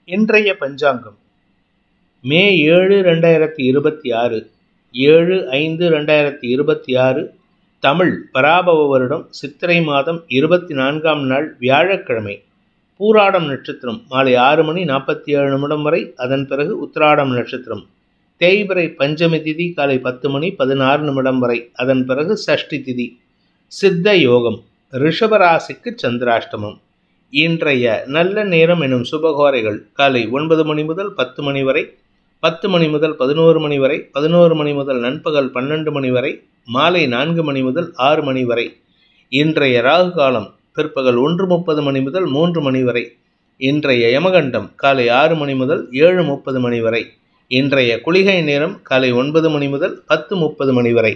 இன்றைய பஞ்சாங்கம் மே 7, 2026 7/5/2026 தமிழ் பராபவ வருடம் சித்திரை மாதம் 24ஆம் நாள் வியாழக்கிழமை. பூராடம் நட்சத்திரம் மாலை 6:47 வரை, அதன் பிறகு உத்திராடம் நட்சத்திரம். தேய்பிறை பஞ்சமி திதி காலை 10:16 வரை, அதன் பிறகு சஷ்டி திதி. சித்த யோகம். ரிஷபராசிக்கு சந்திராஷ்டமம். இன்றைய நல்ல நேரம் எனும் சுபகோரைகள் காலை 9 மணி முதல் 10 மணி வரை, 10 மணி முதல் 11 மணி வரை, 11 மணி முதல் நண்பகல் 12 மணி வரை, மாலை 4 மணி முதல் 6 மணி வரை. இன்றைய ராகு காலம் பிற்பகல் 1:30 மணி முதல் 3 மணி வரை. இன்றைய யமகண்டம் காலை 6 மணி முதல் 7:30 மணி வரை. இன்றைய குளிகை நேரம் காலை 9 மணி முதல் 10:30 மணி வரை.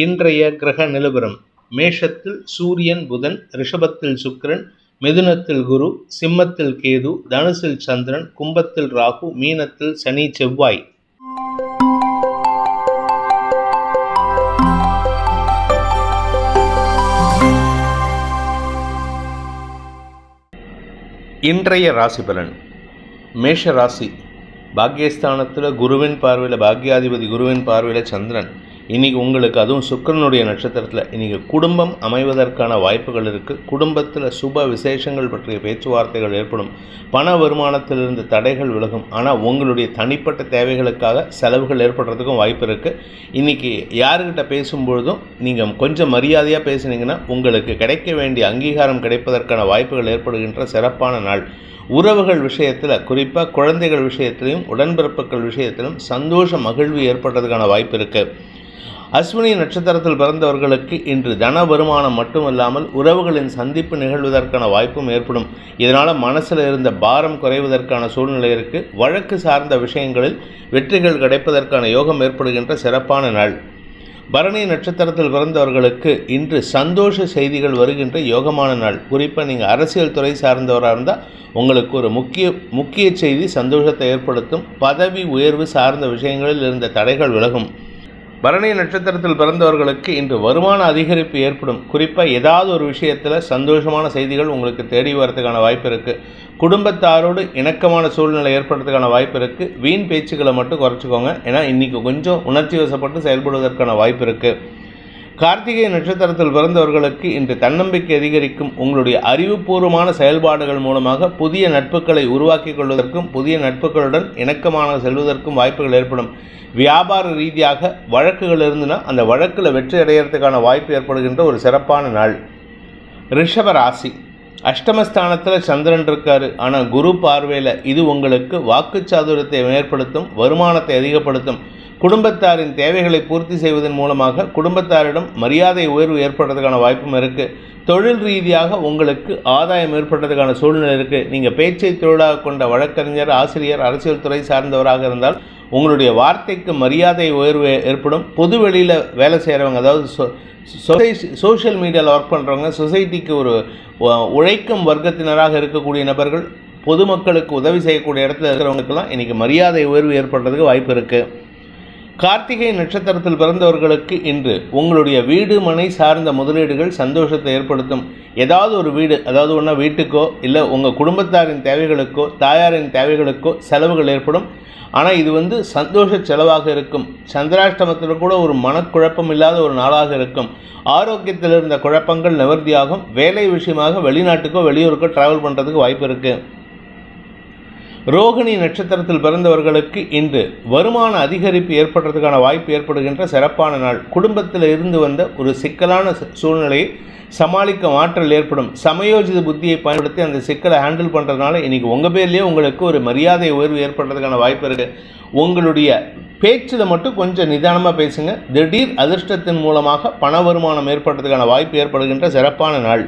இன்றைய கிரக நிலவரம்: மேஷத்தில் சூரியன் புதன், ரிஷபத்தில் சுக்கிரன், மிதுனத்தில் குரு, சிம்மத்தில் கேது, தனுசில் சந்திரன், கும்பத்தில் ராகு, மீனத்தில் சனி செவ்வாய். இன்றைய ராசி பலன். மேஷ ராசி. பாக்யஸ்தானத்தில் குருவின் பார்வையில், பாக்யாதிபதி குருவின் பார்வையில் சந்திரன். இன்றைக்கி உங்களுக்கு, அதுவும் சுக்கிரனுடைய நட்சத்திரத்தில், இன்றைக்கி குடும்பம் அமைவதற்கான வாய்ப்புகள் இருக்குது. குடும்பத்தில் சுப விசேஷங்கள் பற்றிய பேச்சுவார்த்தைகள் ஏற்படும். பண வருமானத்திலிருந்து தடைகள் விலகும். ஆனால் உங்களுடைய தனிப்பட்ட தேவைகளுக்காக செலவுகள் ஏற்படுறதுக்கும் வாய்ப்பு இருக்குது. இன்றைக்கி யாருக்கிட்ட பேசும்பொழுதும் நீங்கள் கொஞ்சம் மரியாதையாக பேசுனீங்கன்னா உங்களுக்கு கிடைக்க வேண்டிய அங்கீகாரம் கிடைப்பதற்கான வாய்ப்புகள் ஏற்படுகின்ற சிறப்பான நாள். உறவுகள் விஷயத்தில், குறிப்பாக குழந்தைகள் விஷயத்திலையும் உடன்பிறப்புகள் விஷயத்திலும் சந்தோஷ மகிழ்வு ஏற்படுறதுக்கான வாய்ப்பு இருக்குது. அஸ்வினி நட்சத்திரத்தில் பிறந்தவர்களுக்கு இன்று தன வருமானம் மட்டுமல்லாமல் உறவுகளின் சந்திப்பு நிகழ்வதற்கான வாய்ப்பும் ஏற்படும். இதனால் மனசில் இருந்த பாரம் குறைவதற்கான சூழ்நிலை இருக்குது. வழக்கு சார்ந்த விஷயங்களில் வெற்றிகள் கிடைப்பதற்கான யோகம் ஏற்படுகின்ற சிறப்பான நாள். பரணி நட்சத்திரத்தில் பிறந்தவர்களுக்கு இன்று சந்தோஷ செய்திகள் வருகின்ற யோகமான நாள். குறிப்பாக நீங்கள் அரசியல் துறை சார்ந்தவராக இருந்தால் உங்களுக்கு ஒரு முக்கிய செய்தி சந்தோஷத்தை ஏற்படுத்தும். பதவி உயர்வு சார்ந்த விஷயங்களில் இருந்த தடைகள் விலகும். பரணி நட்சத்திரத்தில் பிறந்தவர்களுக்கு இன்று வருமான அதிகரிப்பு ஏற்படும். குறிப்பாக ஏதாவது ஒரு விஷயத்தில் சந்தோஷமான செய்திகள் உங்களுக்கு தேடி வரதுக்கான வாய்ப்பு இருக்குது. குடும்பத்தாரோடு இணக்கமான சூழ்நிலை ஏற்படுறதுக்கான வாய்ப்பு இருக்குது. வீண் பேச்சுக்களை மட்டும் குறைச்சிக்கோங்க. ஏன்னா இன்றைக்கி கொஞ்சம் உணர்ச்சி வசப்பட்டு செயல்படுவதற்கான வாய்ப்பு இருக்குது. கார்த்திகை நட்சத்திரத்தில் பிறந்தவர்களுக்கு இன்று தன்னம்பிக்கை அதிகரிக்கும். உங்களுடைய அறிவுபூர்வமான செயல்பாடுகள் மூலமாக புதிய நட்புகளை உருவாக்கி கொள்வதற்கும் புதிய நட்புகளுடன் இணக்கமாக செல்வதற்கும் வாய்ப்புகள் ஏற்படும். வியாபார ரீதியாக வழக்குகள் இருந்துன்னா அந்த வழக்கில் வெற்றி அடைகிறதுக்கான வாய்ப்பு ஏற்படுகின்ற ஒரு சிறப்பான நாள். ரிஷப ராசி. அஷ்டமஸ்தானத்தில் சந்திரன் இருக்காரு. ஆனால் குரு பார்வையில் இது உங்களுக்கு வாக்குச்சாதுரியத்தை ஏற்படுத்தும், வருமானத்தை அதிகப்படுத்தும். குடும்பத்தாரின் தேவைகளை பூர்த்தி செய்வதன் மூலமாக குடும்பத்தாரிடம் மரியாதை உயர்வு ஏற்படுறதுக்கான வாய்ப்பும் இருக்குது. தொழில் ரீதியாக உங்களுக்கு ஆதாயம் ஏற்படுறதுக்கான சூழ்நிலை இருக்குது. நீங்கள் பேச்சை தொழிலாக கொண்ட வழக்கறிஞர், ஆசிரியர், அரசியல் துறை சார்ந்தவராக இருந்தால் உங்களுடைய வார்த்தைக்கு மரியாதை உயர்வு ஏற்படும். பொது வெளியில் வேலை செய்கிறவங்க, அதாவது சோஷியல் மீடியாவில் ஒர்க் பண்ணுறவங்க, சொசைட்டிக்கு ஒரு உழைக்கும் வர்க்கத்தினராக இருக்கக்கூடிய நபர்கள், பொதுமக்களுக்கு உதவி செய்யக்கூடிய இடத்துல இருக்கிறவங்களுக்கெல்லாம் இன்றைக்கி மரியாதை உயர்வு ஏற்படுறதுக்கு வாய்ப்பு இருக்குது. கார்த்திகை நட்சத்திரத்தில் பிறந்தவர்களுக்கு இன்று உங்களுடைய வீடு மனை சார்ந்த முதலீடுகள் சந்தோஷத்தை ஏற்படுத்தும். ஏதாவது ஒரு வீடு, அதாவது ஒன்றா வீட்டுக்கோ இல்லை உங்கள் குடும்பத்தாரின் தேவைகளுக்கோ தாயாரின் தேவைகளுக்கோ செலவுகள் ஏற்படும். ஆனால் இது சந்தோஷ செலவாக இருக்கும். சந்திராஷ்டமத்தில் கூட ஒரு மனக்குழப்பம் இல்லாத ஒரு நாளாக இருக்கும். ஆரோக்கியத்தில் இருந்த குழப்பங்கள் நிவர்த்தியாகும். வேலை விஷயமாக வெளிநாட்டுக்கோ வெளியூருக்கோ டிராவல் பண்ணுறதுக்கு வாய்ப்பு இருக்குது. ரோகிணி நட்சத்திரத்தில் பிறந்தவர்களுக்கு இன்று வருமான அதிகரிப்பு ஏற்படுறதுக்கான வாய்ப்பு ஏற்படுகின்ற சிறப்பான நாள். குடும்பத்தில் இருந்து வந்த ஒரு சிக்கலான சூழ்நிலையை சமாளிக்க ஆற்றல் ஏற்படும். சமயோஜித புத்தியை பயன்படுத்தி அந்த சிக்கலை ஹேண்டில் பண்ணுறதுனால இன்றைக்கி உங்கள் பேர்லேயே உங்களுக்கு ஒரு மரியாதை உயர்வு ஏற்படுறதுக்கான வாய்ப்பு இருக்குது. உங்களுடைய பேச்சில் மட்டும் கொஞ்சம் நிதானமாக பேசுங்க. திடீர் அதிர்ஷ்டத்தின் மூலமாக பண வருமானம் ஏற்படுறதுக்கான வாய்ப்பு ஏற்படுகின்ற சிறப்பான நாள்.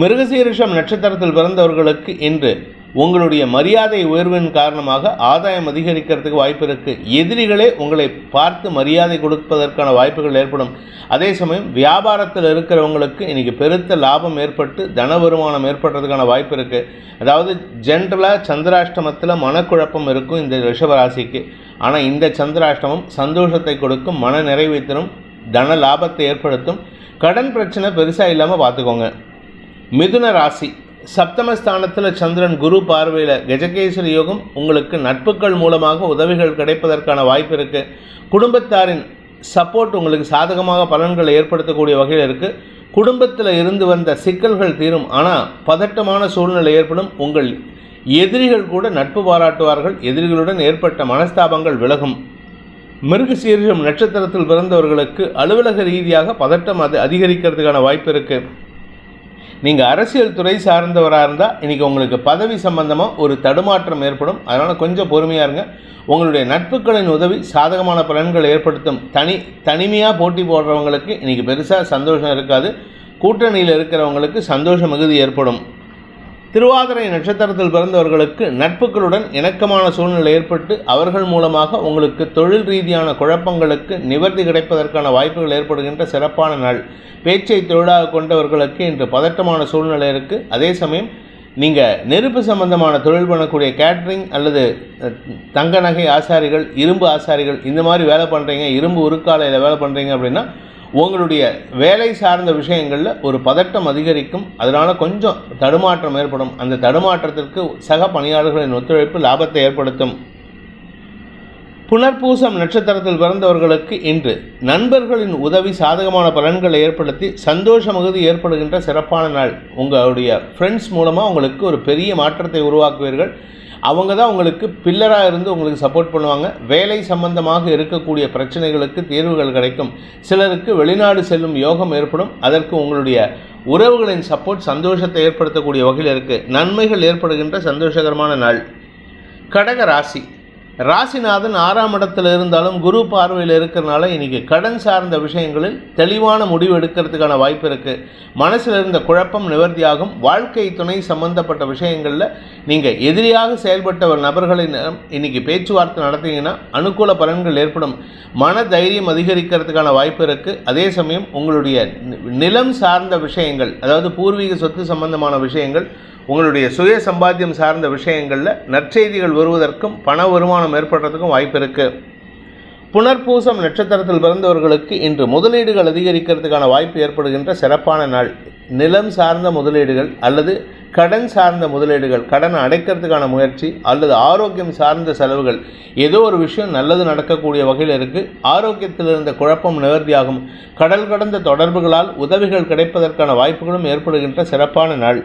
மிருகசீரிஷம் நட்சத்திரத்தில் பிறந்தவர்களுக்கு இன்று உங்களுடைய மரியாதை உயர்வின் காரணமாக ஆதாயம் அதிகரிக்கிறதுக்கு வாய்ப்பு இருக்குது. எதிரிகளே உங்களை பார்த்து மரியாதை கொடுப்பதற்கான வாய்ப்புகள் ஏற்படும். அதே சமயம் வியாபாரத்தில் இருக்கிறவங்களுக்கு இன்றைக்கி பெருத்த லாபம் ஏற்பட்டு தன வருமானம் ஏற்படுறதுக்கான வாய்ப்பு இருக்குது. அதாவது ஜென்ரலாக சந்திராஷ்டமத்தில் மனக்குழப்பம் இருக்கும் இந்த ரிஷபராசிக்கு. ஆனால் இந்த சந்திராஷ்டமம் சந்தோஷத்தை கொடுக்கும், மன நிறைவை தரும், தன லாபத்தை ஏற்படுத்தும். கடன் பிரச்சனை பெருசாக இல்லாமல் பார்த்துக்கோங்க. மிதுன ராசி. சப்தமஸ்தானத்தில் சந்திரன் குரு பார்வையில் கஜகேசரி யோகம், உங்களுக்கு நட்புகள் மூலமாக உதவிகள் கிடைப்பதற்கான வாய்ப்பு இருக்குது. குடும்பத்தாரின் சப்போர்ட் உங்களுக்கு சாதகமாக பலன்களை ஏற்படுத்தக்கூடிய வகையில் இருக்குது. குடும்பத்தில் இருந்து வந்த சிக்கல்கள் தீரும், ஆனால் பதட்டமான சூழ்நிலை ஏற்படும். உங்கள் எதிரிகள் கூட நட்பு பாராட்டுவார்கள். எதிரிகளுடன் ஏற்பட்ட மனஸ்தாபங்கள் விலகும். மிருகசீரிஷம் நட்சத்திரத்தில் பிறந்தவர்களுக்கு அலுவலக ரீதியாக பதட்டம் அதிகரிக்கிறதுக்கான வாய்ப்பு இருக்குது. நீங்கள் அரசியல் துறை சார்ந்தவராக இருந்தால் இன்றைக்கி உங்களுக்கு பதவி சம்பந்தமாக ஒரு தடுமாற்றம் ஏற்படும். அதனால் கொஞ்சம் பொறுமையாக இருங்க. உங்களுடைய நட்புகளின் உதவி சாதகமான பலன்களை ஏற்படுத்தும். தனிமையாக போட்டி போடுறவங்களுக்கு இன்றைக்கி பெருசாக சந்தோஷம் இருக்காது. கூட்டணியில் இருக்கிறவங்களுக்கு சந்தோஷ மிகுதி ஏற்படும். திருவாதிரை நட்சத்திரத்தில் பிறந்தவர்களுக்கு நட்புகளுடன் இணக்கமான சூழ்நிலை ஏற்பட்டு அவர்கள் மூலமாக உங்களுக்கு தொழில் ரீதியான குழப்பங்களுக்கு நிவர்த்தி கிடைப்பதற்கான வாய்ப்புகள் ஏற்படுகின்ற சிறப்பான நாள். பேச்சை தொழிலாக கொண்டவர்களுக்கு இன்று பதட்டமான சூழ்நிலை இருக்குது. அதே சமயம் நீங்கள் நெருப்பு சம்பந்தமான தொழில் பண்ணக்கூடிய கேட்ரிங் அல்லது தங்க நகை ஆசாரிகள், இரும்பு ஆசாரிகள், இந்த மாதிரி வேலை பண்ணுறீங்க, இரும்பு உருக்காலையில் வேலை பண்ணுறீங்க அப்படின்னா உங்களுடைய வேலை சார்ந்த விஷயங்களில் ஒரு பதட்டம் அதிகரிக்கும். அதனால் கொஞ்சம் தடுமாற்றம் ஏற்படும். அந்த தடுமாற்றத்திற்கு சக பணியாளர்களின் ஒத்துழைப்பு லாபத்தை ஏற்படுத்தும். புனர்பூசம் நட்சத்திரத்தில் பிறந்தவர்களுக்கு இன்று நண்பர்களின் உதவி சாதகமான பலன்களை ஏற்படுத்தி சந்தோஷ மிகுதி ஏற்படுகின்ற சிறப்பான நாள். உங்களுடைய ஃப்ரெண்ட்ஸ் மூலமாக உங்களுக்கு ஒரு பெரிய மாற்றத்தை உருவாக்குவீர்கள். அவங்க தான் உங்களுக்கு பில்லராக இருந்து உங்களுக்கு சப்போர்ட் பண்ணுவாங்க. வேலை சம்பந்தமாக இருக்கக்கூடிய பிரச்சனைகளுக்கு தீர்வுகள் கிடைக்கும். சிலருக்கு வெளிநாடு செல்லும் யோகம் ஏற்படும். அதற்கு உங்களுடைய உறவுகளின் சப்போர்ட் சந்தோஷத்தை ஏற்படுத்தக்கூடிய வகையில் இருக்குது. நன்மைகள் ஏற்படுகின்ற சந்தோஷகரமான நாள். கடக ராசி. ராசிநாதன் 6ஆம் இடத்தில் இருந்தாலும் குரு பார்வையில் இருக்கிறனால இன்றைக்கி கடன் சார்ந்த விஷயங்களில் தெளிவான முடிவு எடுக்கிறதுக்கான வாய்ப்பு இருக்குது. மனசில் இருந்த குழப்பம் நிவர்த்தியாகும். வாழ்க்கை துணை சம்பந்தப்பட்ட விஷயங்களில் நீங்கள் எதிரியாக செயல்பட்ட ஒரு நபர்களின் இன்றைக்கி பேச்சுவார்த்தை நடத்திங்கன்னா அனுகூல பலன்கள் ஏற்படும். மன தைரியம் அதிகரிக்கிறதுக்கான வாய்ப்பு இருக்குது. அதே சமயம் உங்களுடைய நிலம் சார்ந்த விஷயங்கள், அதாவது பூர்வீக சொத்து சம்பந்தமான விஷயங்கள், உங்களுடைய சுய சம்பாத்தியம் சார்ந்த விஷயங்களில் நற்செய்திகள் வருவதற்கும் பண வருமானம் ஏற்படுறதுக்கும் வாய்ப்பு இருக்குது. புனர்பூசம் நட்சத்திரத்தில் பிறந்தவர்களுக்கு இன்று முதலீடுகள் அதிகரிக்கிறதுக்கான வாய்ப்பு ஏற்படுகின்ற சிறப்பான நாள். நிலம் சார்ந்த முதலீடுகள் அல்லது கடன் சார்ந்த முதலீடுகள், கடனை அடைக்கிறதுக்கான முயற்சி அல்லது ஆரோக்கியம் சார்ந்த செலவுகள், ஏதோ ஒரு விஷயம் நல்லது நடக்கக்கூடிய வகையில் இருக்குது. ஆரோக்கியத்தில் இருந்த குழப்பம் நிவர்த்தியாகும். கடல் கடந்த தொடர்புகளால் உதவிகள் கிடைப்பதற்கான வாய்ப்புகளும் ஏற்படுகின்ற சிறப்பான நாள்.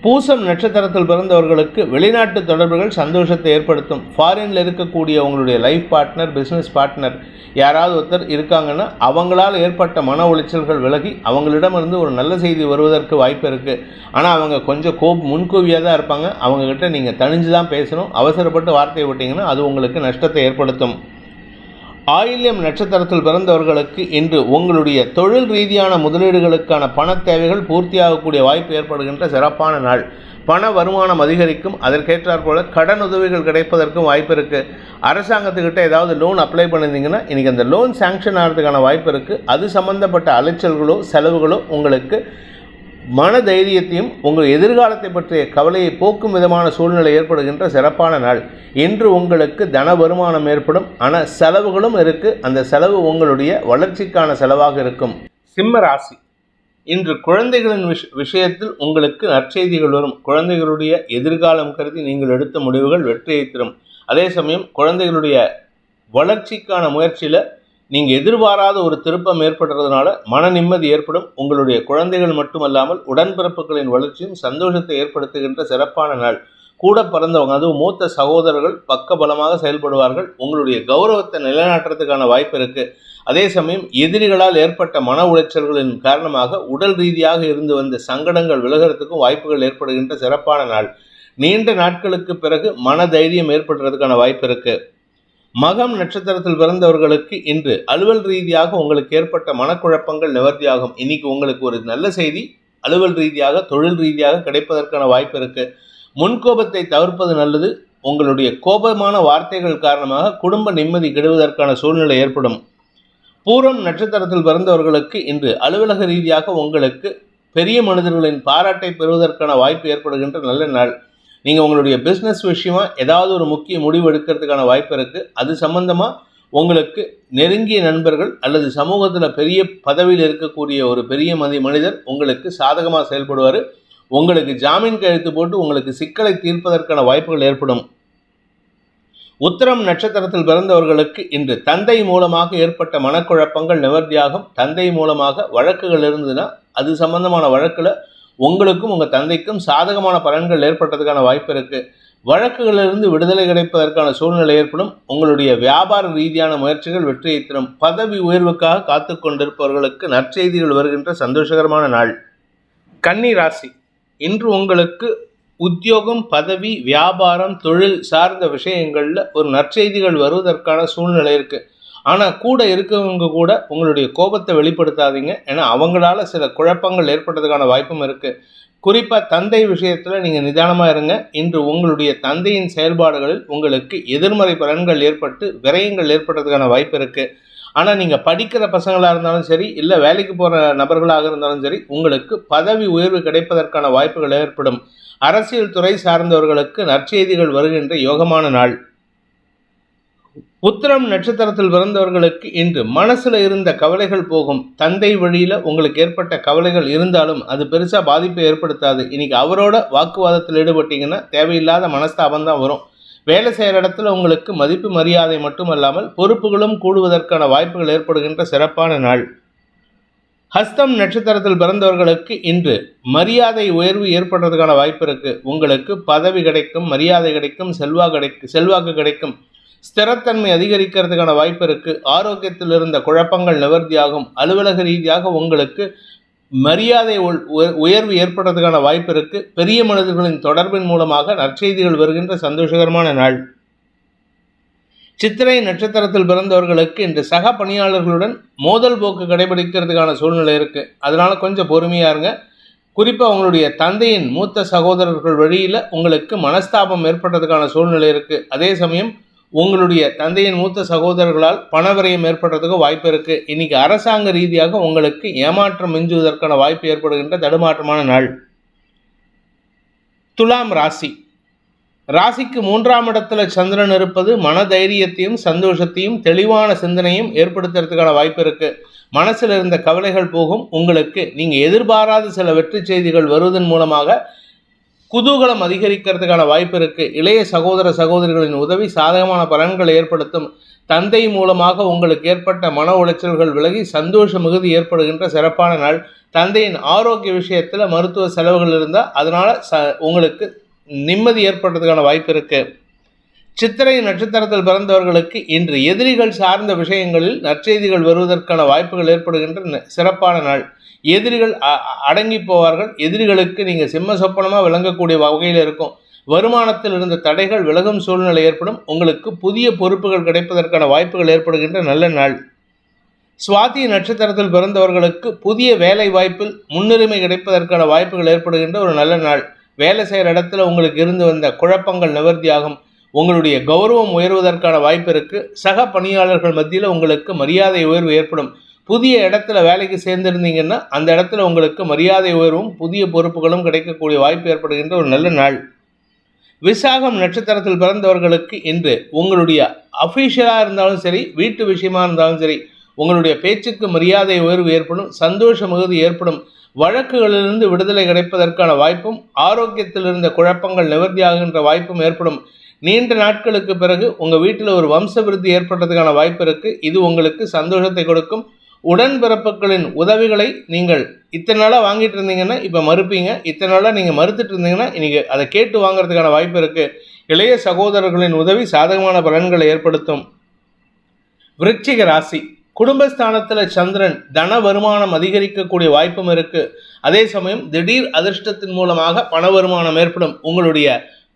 பூசம் நட்சத்திரத்தில் பிறந்தவர்களுக்கு வெளிநாட்டு தொடர்புகள் சந்தோஷத்தை ஏற்படுத்தும். ஃபாரினில் இருக்கக்கூடிய உங்களுடைய லைஃப் பார்ட்னர், பிஸ்னஸ் பார்ட்னர் யாராவது ஒருத்தர் இருக்காங்கன்னா அவங்களால் ஏற்பட்ட மன உளைச்சல்கள் விலகி அவங்களிடமிருந்து ஒரு நல்ல செய்தி வருவதற்கு வாய்ப்பு இருக்குது. ஆனால் அவங்க கொஞ்சம் முன்கோவியாக தான் இருப்பாங்க. அவங்கக்கிட்ட நீங்கள் தணிஞ்சு தான் பேசணும். அவசரப்பட்டு வார்த்தையை விட்டிங்கன்னா அது உங்களுக்கு நஷ்டத்தை ஏற்படுத்தும். ஆயில்யம் நட்சத்திரத்தில் பிறந்தவர்களுக்கு இன்று உங்களுடைய தொழில் ரீதியான முதலீடுகளுக்கான பண தேவைகள் பூர்த்தியாகக்கூடிய வாய்ப்பு ஏற்படுகின்ற சிறப்பான நாள். பண வருமானம் அதிகரிக்கும். அதற்கேற்றாற் போல கடன் உதவிகள் கிடைப்பதற்கும் வாய்ப்பு இருக்குது. அரசாங்கத்துக்கிட்ட ஏதாவது லோன் அப்ளை பண்ணியிருந்தீங்கன்னா இன்றைக்கி அந்த லோன் சேங்ஷன் ஆகிறதுக்கான வாய்ப்பு இருக்குது. அது சம்பந்தப்பட்ட அலைச்சல்களோ செலவுகளோ உங்களுக்கு மன தைரியத்தையும் உங்கள் எதிர்காலத்தை பற்றிய கவலையை போக்கும் விதமான சூழ்நிலை ஏற்படுகின்ற சிறப்பான நாள். இன்று உங்களுக்கு தன வருமானம் ஏற்படும். ஆனால் செலவுகளும் இருக்குது. அந்த செலவு உங்களுடைய வளர்ச்சிக்கான செலவாக இருக்கும். சிம்ம ராசி. இன்று குழந்தைகளின் விஷயத்தில் உங்களுக்கு நற்செய்திகள் வரும். குழந்தைகளுடைய எதிர்காலம் கருதி நீங்கள் எடுத்த முடிவுகள் வெற்றியை தரும். அதே சமயம் குழந்தைகளுடைய வளர்ச்சிக்கான முயற்சியில் நீங்கள் எதிர்பாராத ஒரு திருப்பம் ஏற்படுறதுனால மன நிம்மதி ஏற்படும். உங்களுடைய குழந்தைகள் மட்டுமல்லாமல் உடன்பிறப்புகளின் வளர்ச்சியும் சந்தோஷத்தை ஏற்படுத்துகின்ற சிறப்பான நாள். கூட பிறந்தவங்க, அதுவும் மூத்த சகோதரர்கள் பக்கபலமாக செயல்படுவார்கள். உங்களுடைய கௌரவத்தை நிலைநாட்டுறதுக்கான வாய்ப்பு இருக்குது. அதே சமயம் எதிரிகளால் ஏற்பட்ட மன உளைச்சல்களின் காரணமாக உடல் ரீதியாக இருந்து வந்த சங்கடங்கள் விலகிறதுக்கும் வாய்ப்புகள் ஏற்படுகின்ற சிறப்பான நாள். நீண்ட நாட்களுக்கு பிறகு மன தைரியம் ஏற்படுறதுக்கான வாய்ப்பு இருக்குது. மகம் நட்சத்திரத்தில் பிறந்தவர்களுக்கு இன்று அலுவல் ரீதியாக உங்களுக்கு ஏற்பட்ட மனக்குழப்பங்கள் நிவர்த்தியாகும். இன்னைக்கு உங்களுக்கு ஒரு நல்ல செய்தி அலுவல் ரீதியாக தொழில் ரீதியாக கிடைப்பதற்கான வாய்ப்பு இருக்கு. முன்கோபத்தை தவிர்ப்பது நல்லது. உங்களுடைய கோபமான வார்த்தைகள் காரணமாக குடும்ப நிம்மதி கெடுவதற்கான சூழ்நிலை ஏற்படும். பூரம் நட்சத்திரத்தில் பிறந்தவர்களுக்கு இன்று அலுவலக ரீதியாக உங்களுக்கு பெரிய மனிதர்களின் பாராட்டை பெறுவதற்கான வாய்ப்பு ஏற்படுகின்ற நல்ல நாள். நீங்கள் உங்களுடைய பிஸ்னஸ் விஷயமா ஏதாவது ஒரு முக்கிய முடிவு எடுக்கிறதுக்கான வாய்ப்பு இருக்குது. அது சம்பந்தமாக உங்களுக்கு நெருங்கிய நண்பர்கள் அல்லது சமூகத்தில் பெரிய பதவியில் இருக்கக்கூடிய ஒரு பெரிய மனிதர் உங்களுக்கு சாதகமாக செயல்படுவார். உங்களுக்கு ஜாமீன் கையெழுத்து போட்டு உங்களுக்கு சிக்கலை தீர்ப்பதற்கான வாய்ப்புகள் ஏற்படும். உத்திரம் நட்சத்திரத்தில் பிறந்தவர்களுக்கு இன்று தந்தை மூலமாக ஏற்பட்ட மனக்குழப்பங்கள் நிவர்த்தியாகும். தந்தை மூலமாக வழக்குகள் இருந்ததுன்னா அது சம்பந்தமான வழக்கில் உங்களுக்கும் உங்கள் தந்தைக்கும் சாதகமான பலன்கள் ஏற்பட்டதுக்கான வாய்ப்பு இருக்குது. வழக்குகளிலிருந்து விடுதலை கிடைப்பதற்கான சூழ்நிலை ஏற்படும். உங்களுடைய வியாபார ரீதியான முயற்சிகள் வெற்றியை தரும். பதவி உயர்வுக்காக காத்து கொண்டிருப்பவர்களுக்கு நற்செய்திகள் வருகின்ற சந்தோஷகரமான நாள். கன்னி ராசி, இன்று உங்களுக்கு உத்தியோகம், பதவி, வியாபாரம், தொழில் சார்ந்த விஷயங்களில் ஒரு நற்செய்திகள் வருவதற்கான சூழ்நிலை இருக்குது. ஆனால் கூட இருக்கவங்க கூட உங்களுடைய கோபத்தை வெளிப்படுத்தாதீங்க. ஏன்னா அவங்களால சில குழப்பங்கள் ஏற்பட்டதுக்கான வாய்ப்பும் இருக்குது. குறிப்பாக தந்தை விஷயத்தில் நீங்கள் நிதானமாக இருங்க. இன்று உங்களுடைய தந்தையின் செயல்பாடுகளில் உங்களுக்கு எதிர்மறை பலன்கள் ஏற்பட்டு விரயங்கள் ஏற்பட்டதுக்கான வாய்ப்பு இருக்குது. ஆனால் நீங்கள் படிக்கிற பசங்களாக இருந்தாலும் சரி, இல்லை வேலைக்கு போகிற நபர்களாக இருந்தாலும் சரி, உங்களுக்கு பதவி உயர்வு கிடைப்பதற்கான வாய்ப்புகள் ஏற்படும். அரசியல் துறை சார்ந்தவர்களுக்கு நற்செய்திகள் வருகின்ற யோகமான நாள். உத்திரம் நட்சத்திரத்தில் பிறந்தவர்களுக்கு இன்று மனசுல இருந்த கவலைகள் போகும். தந்தை வழியில உங்களுக்கு ஏற்பட்ட கவலைகள் இருந்தாலும் அது பெருசா பாதிப்பை ஏற்படுத்தாது. இன்னைக்கு அவரோட வாக்குவாதத்தில் ஈடுபட்டீங்கன்னா தேவையில்லாத மனஸ்தாபம் தான் வரும். வேலை செய்கிற இடத்துல உங்களுக்கு மதிப்பு மரியாதை மட்டுமல்லாமல் பொறுப்புகளும் கூடுவதற்கான வாய்ப்புகள் ஏற்படுகின்ற சிறப்பான நாள். ஹஸ்தம் நட்சத்திரத்தில் பிறந்தவர்களுக்கு இன்று மரியாதை உயர்வு ஏற்படுறதுக்கான வாய்ப்பு இருக்கு. உங்களுக்கு பதவி கிடைக்கும், மரியாதை கிடைக்கும், செல்வாக்கு கிடைக்கும். ஸ்திரத்தன்மை அதிகரிக்கிறதுக்கான வாய்ப்பு இருக்கு. ஆரோக்கியத்தில் இருந்த குழப்பங்கள் நிவர்த்தியாகும். அலுவலக ரீதியாக உங்களுக்கு மரியாதை உயர்வு ஏற்படுறதுக்கான வாய்ப்பு இருக்கு. பெரிய மனிதர்களின் தொடர்பின் மூலமாக நற்செய்திகள் வருகின்ற சந்தோஷகரமான நாள். சித்திரை நட்சத்திரத்தில் பிறந்தவர்களுக்கு இன்று சக பணியாளர்களுடன் மோதல் போக்கு கடைபிடிக்கிறதுக்கான சூழ்நிலை இருக்கு. அதனால கொஞ்சம் பொறுமையா இருங்க. குறிப்பாக உங்களுடைய தந்தையின் மூத்த சகோதரர்கள் வழியில் உங்களுக்கு மனஸ்தாபம் ஏற்பட்டதுக்கான சூழ்நிலை இருக்கு. அதே சமயம் உங்களுடைய தந்தையின் மூத்த சகோதரர்களால் பணவிரயம் ஏற்படுறதுக்கு வாய்ப்பு இருக்கு. இன்னைக்கு அரசாங்க ரீதியாக உங்களுக்கு ஏமாற்றம் மிஞ்சுவதற்கான வாய்ப்பு ஏற்படுகின்ற தடுமாற்றமான நாள். துலாம் ராசி, ராசிக்கு 3ஆம் இடத்துல சந்திரன் இருப்பது மனதைரியத்தையும் சந்தோஷத்தையும் தெளிவான சிந்தனையும் ஏற்படுத்துறதுக்கான வாய்ப்பு இருக்கு. மனசில் இருந்த கவலைகள் போகும். உங்களுக்கு நீங்க எதிர்பாராத சில வெற்றி செய்திகள் வருவதன் மூலமாக குதூகலம் அதிகரிக்கிறதுக்கான வாய்ப்பு இருக்கு. இளைய சகோதர சகோதரிகளின் உதவி சாதகமான பலன்களை ஏற்படுத்தும். தந்தை மூலமாக உங்களுக்கு ஏற்பட்ட மன உளைச்சல்கள் விலகி சந்தோஷ மிகுதி ஏற்படுகின்ற சிறப்பான நாள். தந்தையின் ஆரோக்கிய விஷயத்துல மருத்துவ செலவுகள் இருந்தால் அதனால உங்களுக்கு நிம்மதி ஏற்படுறதுக்கான வாய்ப்பு இருக்கு. சித்திரை நட்சத்திரத்தில் பிறந்தவர்களுக்கு இன்று எதிரிகள் சார்ந்த விஷயங்களில் நற்செய்திகள் வருவதற்கான வாய்ப்புகள் ஏற்படுகின்ற சிறப்பான நாள். எதிரிகள் அடங்கி போவார்கள். எதிரிகளுக்கு நீங்கள் சிம்ம சொப்பனமாக விளங்கக்கூடிய வகையில் இருக்கும். வருமானத்தில் இருந்த தடைகள் விலகும் சூழ்நிலை ஏற்படும். உங்களுக்கு புதிய பொறுப்புகள் கிடைப்பதற்கான வாய்ப்புகள் ஏற்படுகின்ற நல்ல நாள். சுவாதி நட்சத்திரத்தில் பிறந்தவர்களுக்கு புதிய வேலை வாய்ப்பில் முன்னுரிமை கிடைப்பதற்கான வாய்ப்புகள் ஏற்படுகின்ற ஒரு நல்ல நாள். வேலை செய்கிற இடத்துல உங்களுக்கு இருந்து வந்த குழப்பங்கள் நிவர்த்தியாகும். உங்களுடைய கௌரவம் உயர்வதற்கான வாய்ப்பு இருக்கு. சக பணியாளர்கள் மத்தியில் உங்களுக்கு மரியாதை உயர்வு ஏற்படும். புதிய இடத்துல வேலைக்கு சேர்ந்திருந்தீங்கன்னா அந்த இடத்துல உங்களுக்கு மரியாதை உயர்வும் புதிய பொறுப்புகளும் கிடைக்கக்கூடிய வாய்ப்பு ஏற்படுகின்ற ஒரு நல்ல நாள். விசாகம் நட்சத்திரத்தில் பிறந்தவர்களுக்கு இன்று உங்களுடைய அஃபீஷியலாக இருந்தாலும் சரி, வீட்டு விஷயமா இருந்தாலும் சரி, உங்களுடைய பேச்சுக்கு மரியாதை உயர்வு ஏற்படும். சந்தோஷ மிகுதி ஏற்படும். வழக்குகளிலிருந்து விடுதலை கிடைப்பதற்கான வாய்ப்பும் ஆரோக்கியத்தில் இருந்த குழப்பங்கள் நிவர்த்தியாகின்ற வாய்ப்பும் ஏற்படும். நீண்ட நாட்களுக்கு பிறகு உங்கள் வீட்டில் ஒரு வம்ச விருத்தி ஏற்படுறதுக்கான வாய்ப்பு இருக்குது. இது உங்களுக்கு சந்தோஷத்தை கொடுக்கும். உடன்பிறப்புகளின் உதவிகளை நீங்கள் இத்தனை நாளாக வாங்கிட்டு இருந்தீங்கன்னா இப்போ மறுப்பீங்க. இத்தனை நாளாக நீங்கள் மறுத்துட்டு இருந்தீங்கன்னா இன்றைக்கி அதை கேட்டு வாங்கிறதுக்கான வாய்ப்பு இருக்குது. இளைய சகோதரர்களின் உதவி சாதகமான பலன்களை ஏற்படுத்தும். விருச்சிக ராசி, குடும்பஸ்தானத்தில் சந்திரன் தன வருமானம் அதிகரிக்கக்கூடிய வாய்ப்பும் இருக்குது. அதே சமயம் திடீர் அதிர்ஷ்டத்தின் மூலமாக பண வருமானம் ஏற்படும். உங்களுடைய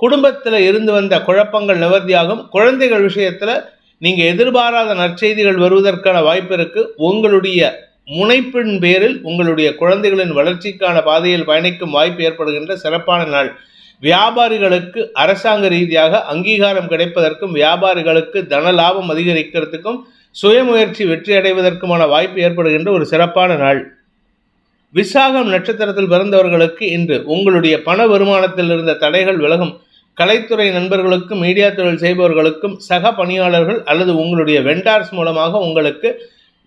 குடும்பத்தில் இருந்து வந்த குழப்பங்கள் நிவர்த்தியாகும். குழந்தைகள் விஷயத்தில் நீங்கள் எதிர்பாராத நற்செய்திகள் வருவதற்கான வாய்ப்பு இருக்குது. உங்களுடைய முனைப்பின் பேரில் உங்களுடைய குழந்தைகளின் வளர்ச்சிக்கான பாதையில் பயணிக்கும் வாய்ப்பு ஏற்படுகின்ற சிறப்பான நாள். வியாபாரிகளுக்கு அரசாங்க ரீதியாக அங்கீகாரம் கிடைப்பதற்கும் வியாபாரிகளுக்கு தன லாபம் அதிகரிக்கிறதுக்கும் சுயமுயற்சி வெற்றி அடைவதற்குமான வாய்ப்பு ஏற்படுகின்ற ஒரு சிறப்பான நாள். விசாகம் நட்சத்திரத்தில் பிறந்தவர்களுக்கு இன்று உங்களுடைய பண வருமானத்தில் இருந்த தடைகள் விலகும். கலைத்துறை நண்பர்களுக்கும் மீடியா தொழில் செய்பவர்களுக்கும் சக பணியாளர்கள் அல்லது உங்களுடைய வெண்டார்ஸ் மூலமாக உங்களுக்கு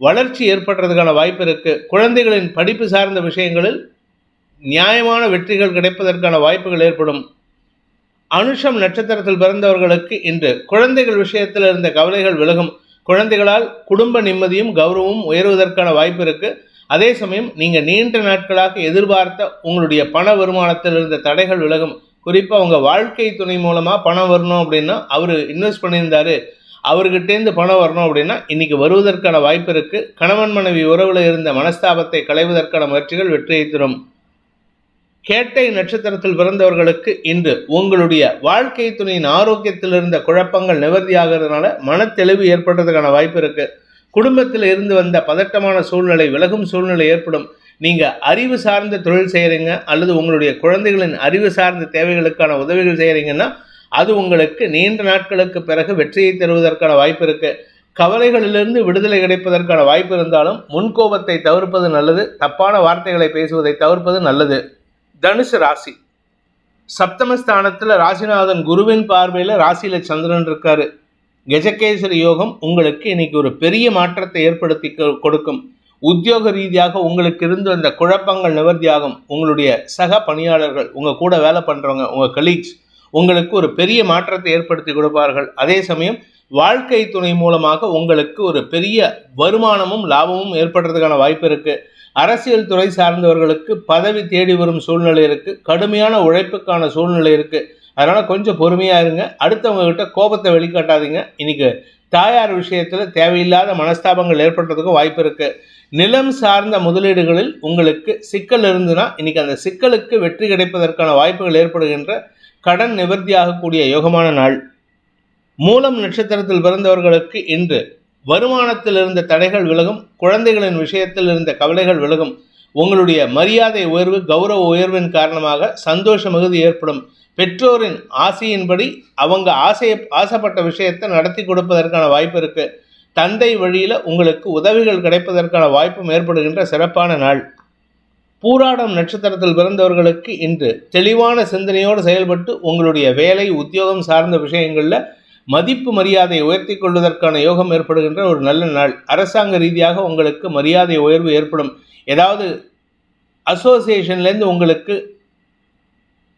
வளர்ச்சி ஏற்படுறதுக்கான வாய்ப்பு இருக்குது. குழந்தைகளின் படிப்பு சார்ந்த விஷயங்களில் நியாயமான வெற்றிகள் கிடைப்பதற்கான வாய்ப்புகள் ஏற்படும். அனுஷம் நட்சத்திரத்தில் பிறந்தவர்களுக்கு இன்று குழந்தைகள் விஷயத்தில் இருந்த கவலைகள் விலகும். குழந்தைகளால் குடும்ப நிம்மதியும் கௌரவமும் உயர்வதற்கான வாய்ப்பு இருக்கு. அதே சமயம் நீங்கள் நீண்ட நாட்களாக எதிர்பார்த்த உங்களுடைய பண வருமானத்தில் இருந்த தடைகள் விலகும். குறிப்பாக உங்கள் வாழ்க்கை துணை மூலமாக பணம் வரணும் அப்படின்னா, அவர் இன்வெஸ்ட் பண்ணியிருந்தாரு, அவர்கிட்டேருந்து பணம் வரணும் அப்படின்னா இன்னைக்கு வருவதற்கான வாய்ப்பு இருக்குது. கணவன் மனைவி உறவில் இருந்த மனஸ்தாபத்தை களைவதற்கான முயற்சிகள் வெற்றியை தரும். கேட்டை நட்சத்திரத்தில் பிறந்தவர்களுக்கு இன்று உங்களுடைய வாழ்க்கை துணையின் ஆரோக்கியத்தில் இருந்த குழப்பங்கள் நிவர்த்தியாகிறதுனால மனத்தெளிவு ஏற்படுறதுக்கான வாய்ப்பு இருக்கு. குடும்பத்தில் இருந்து வந்த பதட்டமான சூழ்நிலை விலகும் சூழ்நிலை ஏற்படும். நீங்கள் அறிவு சார்ந்த தொழில் செய்கிறீங்க அல்லது உங்களுடைய குழந்தைகளின் அறிவு சார்ந்த தேவைகளுக்கான உதவிகள் செய்கிறீங்கன்னா அது உங்களுக்கு நீண்ட நாட்களுக்கு பிறகு வெற்றியை தருவதற்கான வாய்ப்பு இருக்கு. கவலைகளிலிருந்து விடுதலை கிடைப்பதற்கான வாய்ப்பு இருந்தாலும் முன்கோபத்தை தவிர்ப்பது நல்லது. தப்பான வார்த்தைகளை பேசுவதை தவிர்ப்பது நல்லது. தனுசு ராசி சப்தமஸ்தானத்தில் ராசிநாதன் குருவின் பார்வையில் ராசியில் சந்திரன் இருக்காரு. கஜகேசரி யோகம் உங்களுக்கு இன்னைக்கு ஒரு பெரிய மாற்றத்தை ஏற்படுத்தி கொடுக்கும். உத்தியோக ரீதியாக உங்களுக்கு இருந்து அந்த குழப்பங்கள் நிவர்த்தியாகும். உங்களுடைய சக பணியாளர்கள், உங்கள் கூட வேலை பண்ணுறவங்க, உங்கள் கலீக்ஸ் உங்களுக்கு ஒரு பெரிய மாற்றத்தை ஏற்படுத்தி கொடுப்பார்கள். அதே சமயம் வாழ்க்கை துணை மூலமாக உங்களுக்கு ஒரு பெரிய வருமானமும் லாபமும் ஏற்படுறதுக்கான வாய்ப்பு இருக்குது. அரசியல் துறை சார்ந்தவர்களுக்கு பதவி தேடி வரும் சூழ்நிலை இருக்குது. கடுமையான உழைப்புக்கான சூழ்நிலை இருக்குது. அதனால் கொஞ்சம் பொறுமையாக இருங்க. அடுத்தவங்ககிட்ட கோபத்தை வெளிக்காட்டாதீங்க. இன்றைக்கி தாயார் விஷயத்தில் தேவையில்லாத மனஸ்தாபங்கள் ஏற்படுறதுக்கும் வாய்ப்பு இருக்குது. நிலம் சார்ந்த முதலீடுகளில் உங்களுக்கு சிக்கல் இருந்துன்னா இன்றைக்கி அந்த சிக்கலுக்கு வெற்றி கிடைப்பதற்கான வாய்ப்புகள் ஏற்படுகின்ற கடன் நிவர்த்தியாகக்கூடிய யோகமான நாள். மூலம் நட்சத்திரத்தில் பிறந்தவர்களுக்கு இன்று வருமானத்தில் இருந்த தடைகள் விலகும். குழந்தைகளின் விஷயத்தில் இருந்த கவலைகள் விலகும். உங்களுடைய மரியாதை உயர்வு, கௌரவ உயர்வின் காரணமாக சந்தோஷ மிகுதி ஏற்படும். பெற்றோரின் ஆசையின்படி அவங்க ஆசைப்பட்ட விஷயத்தை நடத்தி கொடுப்பதற்கான வாய்ப்பு இருக்கு. தந்தை வழியில் உங்களுக்கு உதவிகள் கிடைப்பதற்கான வாய்ப்பும் ஏற்படுகின்ற சிறப்பான நாள். பூராடம் நட்சத்திரத்தில் பிறந்தவர்களுக்கு இன்று தெளிவான சிந்தனையோடு செயல்பட்டு உங்களுடைய வேலை உத்தியோகம் சார்ந்த விஷயங்களில் மதிப்பு மரியாதை உயர்த்தி கொள்வதற்கான யோகம் ஏற்படுகின்ற ஒரு நல்ல நாள். அரசாங்க ரீதியாக உங்களுக்கு மரியாதை உயர்வு ஏற்படும். ஏதாவது அசோசியேஷன்லேருந்து உங்களுக்கு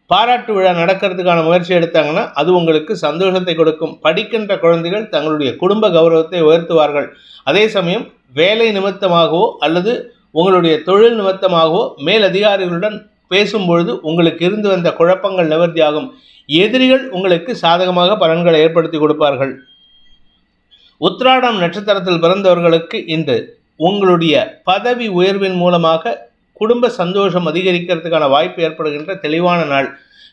பாராட்டு விழா நடக்கிறதுக்கான முயற்சி எடுத்தாங்கன்னா அது உங்களுக்கு சந்தோஷத்தை கொடுக்கும். படிக்கின்ற குழந்தைகள் தங்களுடைய குடும்ப கௌரவத்தை உயர்த்துவார்கள். அதே சமயம் வேலை நிமித்தமாகவோ அல்லது உங்களுடைய தொழில் நிமித்தமாகவோ மேல் அதிகாரிகளுடன் பேசும்பொழுது உங்களுக்கு இருந்து வந்த குழப்பங்கள் நிவர்த்தியாகும். எதிரிகள் உங்களுக்கு சாதகமாக பலன்களை ஏற்படுத்தி கொடுப்பார்கள். உத்திராடம் நட்சத்திரத்தில் பிறந்தவர்களுக்கு இன்று உங்களுடைய பதவி உயர்வின் மூலமாக குடும்ப சந்தோஷம் அதிகரிக்கிறதுக்கான வாய்ப்பு ஏற்படுகின்ற தெளிவான நாள்.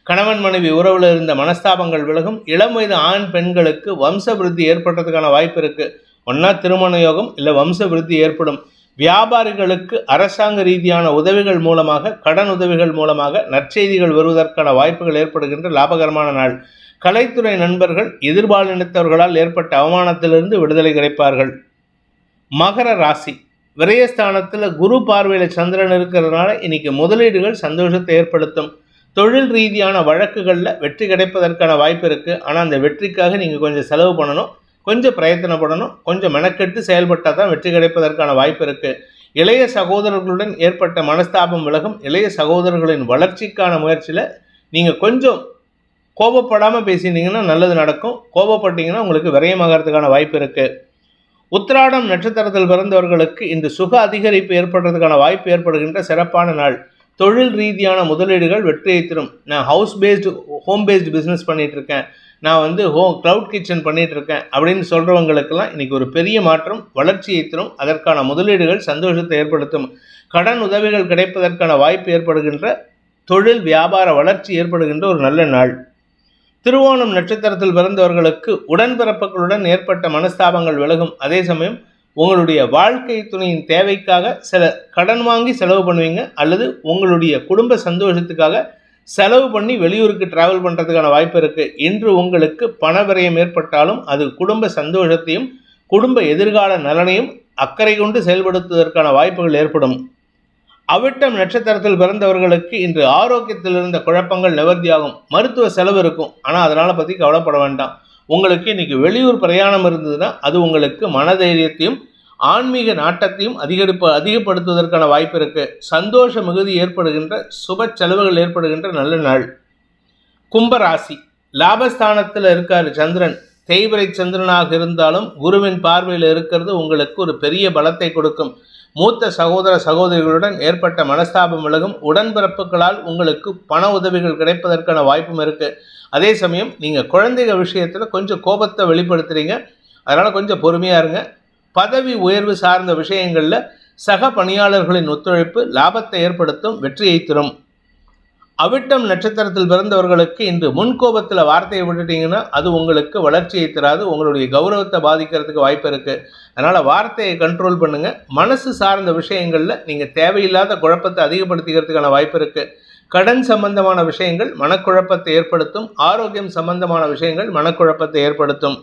கணவன் மனைவி உறவில் இருந்த மனஸ்தாபங்கள் விலகும். இளம் வயது ஆண் பெண்களுக்கு வம்ச விருத்தி ஏற்படுறதுக்கான வாய்ப்பு இருக்குது. ஒன்றா திருமண யோகம் இல்லை வம்ச விருத்தி ஏற்படும். வியாபாரிகளுக்கு அரசாங்க ரீதியான உதவிகள் மூலமாக, கடன் உதவிகள் மூலமாக நற்செய்திகள் வருவதற்கான வாய்ப்புகள் ஏற்படுகின்ற லாபகரமான நாள். கலைத்துறை நண்பர்கள் எதிர்பாலினத்தவர்களால் ஏற்பட்ட அவமானத்திலிருந்து விடுதலை கிடைப்பார்கள். மகர ராசி விரயஸ்தானத்தில் குரு பார்வையில் சந்திரன் இருக்கிறதுனால இன்னைக்கு முதலீடுகள் சந்தோஷத்தை ஏற்படுத்தும். தொழில் ரீதியான வழக்குகளில் வெற்றி கிடைப்பதற்கான வாய்ப்பு இருக்குது. ஆனால் அந்த வெற்றிக்காக நீங்கள் கொஞ்சம் செலவு பண்ணணும், கொஞ்சம் பிரயத்தனப்படணும், கொஞ்சம் மெனக்கெட்டு செயல்பட்டால் தான் வெற்றி கிடைப்பதற்கான வாய்ப்பு இருக்குது. இளைய சகோதரர்களுடன் ஏற்பட்ட மனஸ்தாபம் விலகும். இளைய சகோதரர்களின் வளர்ச்சிக்கான முயற்சியில் நீங்கள் கொஞ்சம் கோபப்படாமல் பேசினீங்கன்னா நல்லது நடக்கும். கோபப்பட்டீங்கன்னா உங்களுக்கு விரயமாகறதுக்கான வாய்ப்பு இருக்குது. உத்திராடம் நட்சத்திரத்தில் பிறந்தவர்களுக்கு இந்த சுக அதிகரிப்பு ஏற்படுறதுக்கான வாய்ப்பு ஏற்படுகின்ற சிறப்பான நாள். தொழில் ரீதியான முதலீடுகள் வெற்றியை தரும். நான் ஹோம் பேஸ்டு பிஸ்னஸ் பண்ணிகிட்ருக்கேன், நான் க்ளவுட் கிச்சன் பண்ணிகிட்ருக்கேன் அப்படின்னு சொல்கிறவங்களுக்கெல்லாம் இன்றைக்கி ஒரு பெரிய மாற்றம் வளர்ச்சியை தரும். அதற்கான முதலீடுகள் சந்தோஷத்தை ஏற்படுத்தும். கடன் உதவிகள் கிடைப்பதற்கான வாய்ப்பு ஏற்படுகின்ற தொழில் வியாபார வளர்ச்சி ஏற்படுகின்ற ஒரு நல்ல நாள். திருவோணம் நட்சத்திரத்தில் பிறந்தவர்களுக்கு உடன்பிறப்புகளுடன் ஏற்பட்ட மனஸ்தாபங்கள் விலகும். அதே சமயம் உங்களுடைய வாழ்க்கை துணையின் தேவைக்காக சில கடன் வாங்கி செலவு பண்ணுவீங்க அல்லது உங்களுடைய குடும்ப சந்தோஷத்துக்காக செலவு பண்ணி வெளியூருக்கு டிராவல் பண்ணுறதுக்கான வாய்ப்பு இருக்குது. இன்று உங்களுக்கு பண விரயம் ஏற்பட்டாலும் அது குடும்ப சந்தோஷத்தையும் குடும்ப எதிர்கால நலனையும் அக்கறை கொண்டு செயல்படுத்துவதற்கான வாய்ப்புகள் ஏற்படும். அவிட்டம் நட்சத்திரத்தில் பிறந்தவர்களுக்கு இன்று ஆரோக்கியத்தில் இருந்த குழப்பங்கள் நிவர்த்தியாகும். மருத்துவ செலவு இருக்கும், ஆனால் அதனால் பற்றி கவலைப்பட வேண்டாம். உங்களுக்கு இன்றைக்கி வெளியூர் பிரயாணம் இருந்ததுன்னா அது உங்களுக்கு மனதைரியத்தையும் ஆன்மீக நாட்டத்தையும் அதிகப்படுத்துவதற்கான வாய்ப்பு இருக்கு. சந்தோஷ மிகுதி ஏற்படுகின்ற, சுப செலவுகள் ஏற்படுகின்ற நல்ல நாள். கும்பராசி, லாபஸ்தானத்தில் இருக்காரு சந்திரன். தேய்பிரை சந்திரனாக இருந்தாலும் குருவின் பார்வையில் இருக்கிறது உங்களுக்கு ஒரு பெரிய பலத்தை கொடுக்கும். மூத்த சகோதர சகோதரிகளுடன் ஏற்பட்ட மனஸ்தாபம் விலகும். உடன்பிறப்புகளால் உங்களுக்கு பண உதவிகள் கிடைப்பதற்கான வாய்ப்பும் இருக்குது. அதே சமயம் நீங்கள் குழந்தைகள் விஷயத்தில் கொஞ்சம் கோபத்தை வெளிப்படுத்துகிறீங்க, அதனால் கொஞ்சம் பொறுமையாக இருங்க. பதவி உயர்வு சார்ந்த விஷயங்களில் சக பணியாளர்களின் ஒத்துழைப்பு லாபத்தை ஏற்படுத்தும், வெற்றியை தரும். அவிட்டம் நட்சத்திரத்தில் பிறந்தவர்களுக்கு இன்று முன்கோபத்தில் வார்த்தையை விட்டுட்டீங்கன்னா அது உங்களுக்கு வளர்ச்சியை தராது, உங்களுடைய கௌரவத்தை பாதிக்கிறதுக்கு வாய்ப்பு இருக்குது. அதனால் வார்த்தையை கண்ட்ரோல் பண்ணுங்கள். மனசு சார்ந்த விஷயங்களில் நீங்கள் தேவையில்லாத குழப்பத்தை அதிகப்படுத்திக்கிறதுக்கான வாய்ப்பு இருக்குது. கடன் சம்பந்தமான விஷயங்கள் மனக்குழப்பத்தை ஏற்படுத்தும். ஆரோக்கியம் சம்பந்தமான விஷயங்கள் மனக்குழப்பத்தை ஏற்படுத்தும்.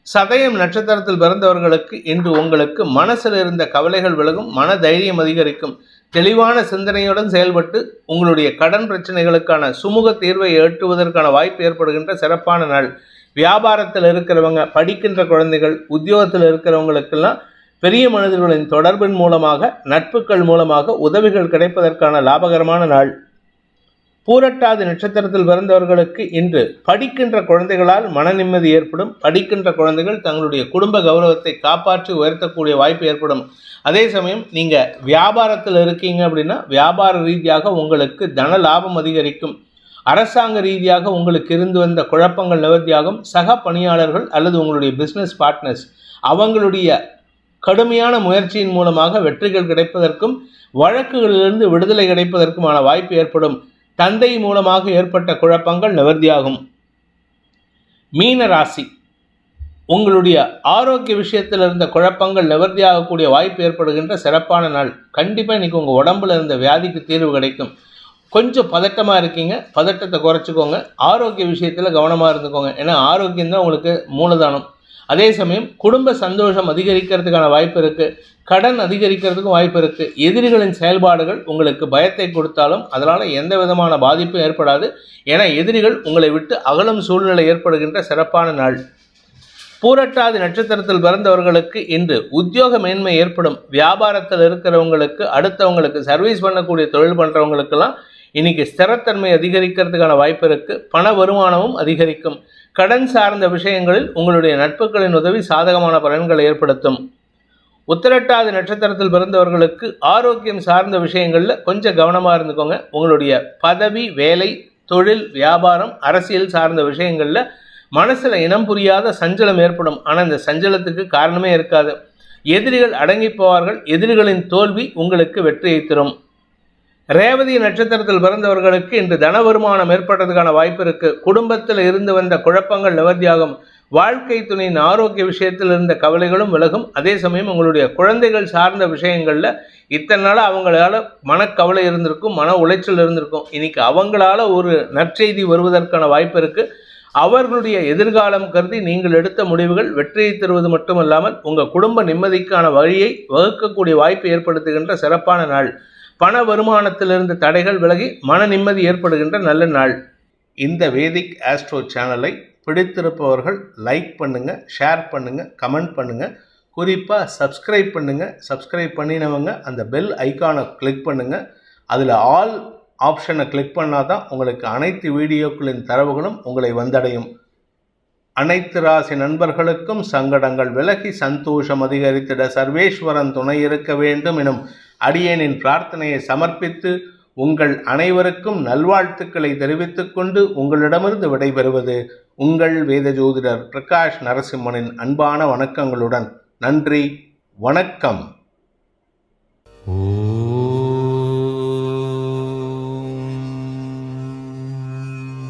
சதயம் நட்சத்திரத்தில் பிறந்தவர்களுக்கு இன்று உங்களுக்கு மனசில் இருந்த கவலைகள் விலகும், மன தைரியம் அதிகரிக்கும். தெளிவான சிந்தனையுடன் செயல்பட்டு உங்களுடைய கடன் பிரச்சனைகளுக்கான சுமூக தீர்வை எட்டுவதற்கான வாய்ப்பு ஏற்படுகின்ற சிறப்பான நாள். வியாபாரத்தில் இருக்கிறவங்க, படிக்கின்ற குழந்தைகள், உத்தியோகத்தில் இருக்கிறவங்களுக்கெல்லாம் பெரிய மனிதர்களின் தொடர்பின் மூலமாக, நட்புகள் மூலமாக உதவிகள் கிடைப்பதற்கான லாபகரமான நாள். பூரட்டாதி நட்சத்திரத்தில் பிறந்தவர்களுக்கு இன்று படிக்கின்ற குழந்தைகளால் மன நிம்மதி ஏற்படும். படிக்கின்ற குழந்தைகள் தங்களுடைய குடும்ப கௌரவத்தை காப்பாற்றி உயர்த்தக்கூடிய வாய்ப்பு ஏற்படும். அதே சமயம் நீங்கள் வியாபாரத்தில் இருக்கீங்க அப்படின்னா வியாபார ரீதியாக உங்களுக்கு தன லாபம் அதிகரிக்கும். அரசாங்க ரீதியாக உங்களுக்கு இருந்து வந்த குழப்பங்கள் நிவர்த்தியாகும். சக பணியாளர்கள் அல்லது உங்களுடைய பிஸ்னஸ் பார்ட்னர்ஸ் அவங்களுடைய கடுமையான முயற்சியின் மூலமாக வெற்றிகள் கிடைப்பதற்கும் வழக்குகளிலிருந்து விடுதலை கிடைப்பதற்குமான வாய்ப்பு ஏற்படும். தந்தை மூலமாக ஏற்பட்ட குழப்பங்கள் நிவர்த்தியாகும். மீன ராசி, உங்களுடைய ஆரோக்கிய விஷயத்தில் இருந்த குழப்பங்கள் நிவர்த்தியாகக்கூடிய வாய்ப்பு ஏற்படுகின்ற சிறப்பான நாள். கண்டிப்பாக இன்றைக்கி உங்கள் உடம்புல இருந்த வியாதிக்கு தீர்வு கிடைக்கும். கொஞ்சம் பதட்டமாக இருக்கீங்க, பதட்டத்தை குறைச்சிக்கோங்க. ஆரோக்கிய விஷயத்தில் கவனமாக இருந்துக்கோங்க, ஏன்னா ஆரோக்கியம் தான் உங்களுக்கு மூலதானம். அதே சமயம் குடும்ப சந்தோஷம் அதிகரிக்கிறதுக்கான வாய்ப்பு இருக்குது. கடன் அதிகரிக்கிறதுக்கும் வாய்ப்பு இருக்குது. எதிரிகளின் செயல்பாடுகள் உங்களுக்கு பயத்தை கொடுத்தாலும் அதனால் எந்த விதமான பாதிப்பும் ஏற்படாது, ஏன்னா எதிரிகள் உங்களை விட்டு அகலும் சூழ்நிலை ஏற்படுகின்ற சிறப்பான நாள். பூரட்டாதி நட்சத்திரத்தில் பிறந்தவர்களுக்கு இன்று உத்தியோக மேன்மை ஏற்படும். வியாபாரத்தில் இருக்கிறவங்களுக்கு, அடுத்தவங்களுக்கு சர்வீஸ் பண்ணக்கூடிய தொழில் பண்ணுறவங்களுக்கெல்லாம் இன்றைக்கி ஸ்திரத்தன்மை அதிகரிக்கிறதுக்கான வாய்ப்பு இருக்குது. பண வருமானமும் அதிகரிக்கும். கடன் சார்ந்த விஷயங்களில் உங்களுடைய நட்புகளின் உதவி சாதகமான பலன்களை ஏற்படுத்தும். உத்திரட்டாதி நட்சத்திரத்தில் பிறந்தவர்களுக்கு ஆரோக்கியம் சார்ந்த விஷயங்களில் கொஞ்சம் கவனமாக இருந்துக்கோங்க. உங்களுடைய பதவி, வேலை, தொழில், வியாபாரம், அரசியல் சார்ந்த விஷயங்களில் மனசில் இனம் புரியாத சஞ்சலம் ஏற்படும். ஆனால் இந்த சஞ்சலத்துக்கு காரணமே இருக்காது. எதிரிகள் அடங்கி போவார்கள். எதிரிகளின் தோல்வி உங்களுக்கு வெற்றியை தரும். ரேவதி நட்சத்திரத்தில் பிறந்தவர்களுக்கு இன்று தன வருமானம் ஏற்படுறதுக்கான வாய்ப்பு இருக்குது. குடும்பத்தில் இருந்து வந்த குழப்பங்கள் நிவர்த்தியாகும். வாழ்க்கை துணையின் ஆரோக்கிய விஷயத்தில் இருந்த கவலைகளும் விலகும். அதே சமயம் உங்களுடைய குழந்தைகள் சார்ந்த விஷயங்களில் இத்தனை நாள் அவங்களால மனக்கவலை இருந்திருக்கும், மன உளைச்சல் இருந்திருக்கும். இன்னைக்கு அவங்களால ஒரு நற்செய்தி வருவதற்கான வாய்ப்பு இருக்குது. அவர்களுடைய எதிர்காலம் கருதி நீங்கள் எடுத்த முடிவுகள் வெற்றியை தருவது மட்டுமல்லாமல் உங்கள் குடும்ப நிம்மதிக்கான வழியை வகுக்கக்கூடிய வாய்ப்பு ஏற்படுத்துகின்ற சிறப்பான நாள். பண வருமானத்திலிருந்து தடைகள் விலகி மன நிம்மதி ஏற்படுகின்ற நல்ல நாள். இந்த வேதிக் ஆஸ்ட்ரோ சேனலை பிடித்திருப்பவர்கள் லைக் பண்ணுங்கள், ஷேர் பண்ணுங்கள், கமெண்ட் பண்ணுங்கள். குறிப்பாக சப்ஸ்கிரைப் பண்ணுங்கள். சப்ஸ்கிரைப் பண்ணினவங்க அந்த பெல் ஐக்கானை கிளிக் பண்ணுங்கள். அதில் ஆல் ஆப்ஷனை கிளிக் பண்ணால் தான் உங்களுக்கு அனைத்து வீடியோக்களின் தரவுகளும் உங்களை வந்தடையும். அனைத்து ராசி நண்பர்களுக்கும் சங்கடங்கள் விலகி சந்தோஷம் அதிகரித்திட சர்வேஸ்வரன் துணை இருக்க வேண்டும் எனும் அடியேனின் பிரார்த்தனையை சமர்ப்பித்து உங்கள் அனைவருக்கும் நல்வாழ்த்துக்களை தெரிவித்துக் கொண்டு உங்களிடமிருந்து விடைபெறுவது உங்கள் வேத ஜோதிடர் பிரகாஷ் நரசிம்மனின் அன்பான வணக்கங்களுடன். நன்றி, வணக்கம்.